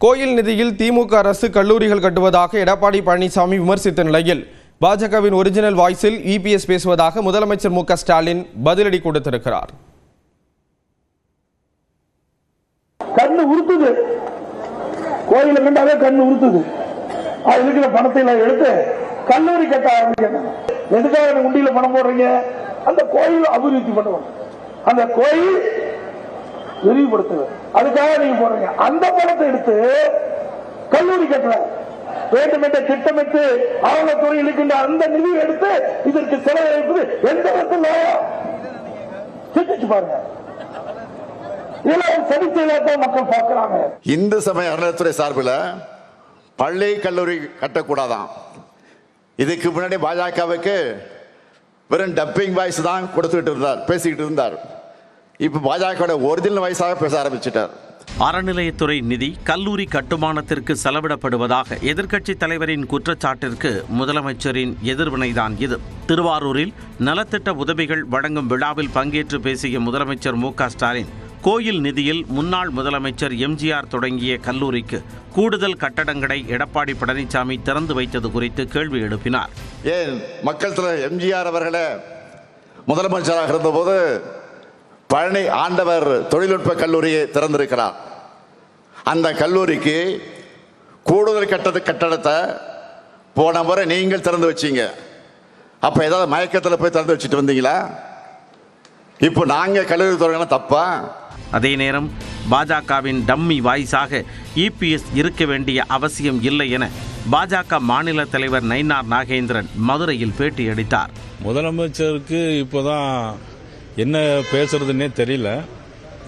கோயில் நிதியில் திமுக அரசு கல்லூரிகள் கட்டுவதாக எடப்பாடி பழனிசாமி விமர்சித்த நிலையில் பாஜகவின் ஒரிஜினல் வாய்ஸில் இபிஎஸ் பேசுவதாக முதலமைச்சர் மு.க. ஸ்டாலின் பதிலடி கொடுத்திருக்கிறார். கண்ணு உறுத்துது, கோயில கண்டாவே கண்ணு உறுத்துது. அது இருக்கிற பணத்தை எல்லாம் எடுத்து கல்லூரி கட்ட ஆரம்பிக்கணும். எதுக்காக உண்டியில பணம் போடுறீங்க? அந்த கோயில் அபிவிருத்தி பண்ணுவோம், அந்த கோயில் விரிவுபடுத்துவது, அதுக்காக நீங்க போடுறீங்க. அந்த பணத்தை எடுத்து கல்லூரி கட்டல வேண்டும் என்ற திட்டமிட்டு அறநிலையத்துறை இருக்கின்ற அந்த நிதியை எடுத்து இதற்கு செலவழிப்பது எந்த விதத்தில் சிந்திச்சு பாருங்க. மக்கள் பார்க்கிறாங்க. இந்து சமய அறநிலையத்துறை சார்பில் பள்ளி கல்லூரி கட்டக்கூடாதான். இதுக்கு முன்னாடி பாஜகவுக்கு வெறும் டப்பிங் வாய்ஸ் தான் கொடுத்துக்கிட்டு இருந்தார், பேசிக்கிட்டு இருந்தார். இப்ப பாஜக ஒரிஜினல் வாய்ஸாக பேச ஆரம்பிச்சிட்டார். அறநிலையத்துறை நிதி கல்லூரி கட்டுமானத்திற்கு செலவிடப்படுவதாக எதிர்க்கட்சித் தலைவரின் குற்றச்சாட்டிற்கு முதலமைச்சரின் எதிர்வினைதான் இது. திருவாரூரில் நலத்திட்ட உதவிகள் வழங்கும் விழாவில் பங்கேற்று பேசிய முதலமைச்சர் மு.க. ஸ்டாலின், கோயில் நிதியில் முன்னாள் முதலமைச்சர் எம்ஜிஆர் தொடங்கிய கல்லூரிக்கு கூடுதல் கட்டடங்களை எடப்பாடி பழனிசாமி திறந்து வைத்தது குறித்து கேள்வி எழுப்பினார். ஏன் மக்கள் தலைவர் எம்ஜிஆர் அவர்களே முதலமைச்சராக இருந்தபோது பழனி ஆண்டவர் தொழில்நுட்ப கல்லூரியை திறந்திருக்கிறார். அந்த கல்லூரிக்கு கூடுதல் கட்டடத்தை போன முறை நீங்கள் திறந்து வச்சீங்க. அப்ப ஏதாவது மயக்கத்தில் போய் திறந்து வச்சுட்டு வந்தீங்களா? இப்போ நாங்க கல்லூரி தொடங்கலாம் தப்பா? அதே நேரம் பாஜகவின் டம்மி வாய்ஸாக இபிஎஸ் இருக்க வேண்டிய அவசியம் இல்லை என பாஜக மாநில தலைவர் நயினார் நாகேந்திரன் மதுரையில் பேட்டியளித்தார். முதலமைச்சருக்கு இப்போதான் என்ன பேசுறதுன்னே தெரியல.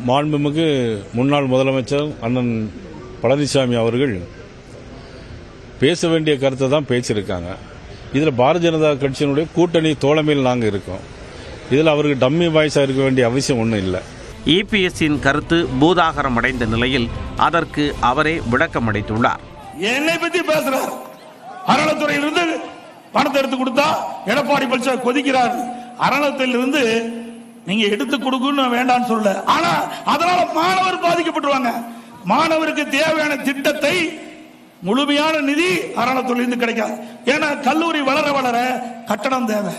மாண்புமிகு முன்னாள் முதலமைச்சர் அண்ணன் பழனிசாமி அவர்கள் பேச வேண்டிய கருத்தை தான் பேசியிருக்காங்க. இதில் பாரதிய ஜனதா கட்சியினுடைய கூட்டணி தோழமையில் நாங்கள் இருக்கோம். இதில் அவருக்கு டம்மி வாய்ஸாக இருக்க வேண்டிய அவசியம் ஒன்றும் இல்லை. இபிஎஸ்ஸின் கருத்து பூதாகரம் அடைந்த நிலையில் அதற்கு அவரே விளக்கம் அளித்துள்ளார். என்னை பத்தி பேசுறார், அறநிலையத்துறையிலிருந்து பணத்தை எடுத்து கொடுத்தா எடப்பாடி பழனிசாமி கொதிக்கிறார். அறநிலையத்திலிருந்து நீங்க எடுத்து கொடுக்கணும் வேண்டாம்னு சொல்ல, ஆனா அதனால மாணவர் பாதிக்கப்பட்டுருவாங்க. மாணவருக்கு தேவையான திட்டத்தை முழுமையான நிதி அறநிலையத்துறையிலிருந்து கிடைக்காது. ஏன்னா கல்லூரி வளர வளர கட்டடம் தேவை,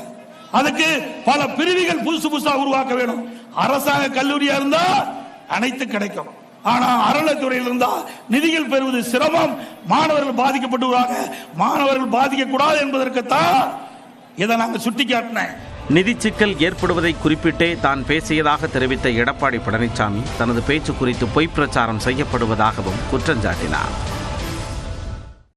அதுக்கு பல பிரிவுகள் புதுசு புதுசா உருவாக்க வேணும். அரசாங்க கல்லூரியா இருந்தா அனைத்து கிடைக்கும், ஆனா அறநிலையத்துறையில் இருந்தா நிதிகள் பெறுவது சிரமம், மாணவர்கள் பாதிக்கப்பட்டுவாங்க. மாணவர்கள் பாதிக்க கூடாது என்பதற்குத்தான் இதை நாங்கள் சுட்டிக்காட்டினேன். நிதி சிக்கல் ஏற்படுவதை குறிப்பிட்டே தான் பேசியதாக தெரிவித்த எடப்பாடி பழனிசாமி தனது பேச்சு குறித்து பொய் பிரச்சாரம் செய்யப்படுவதாகவும் குற்றஞ்சாட்டினார்.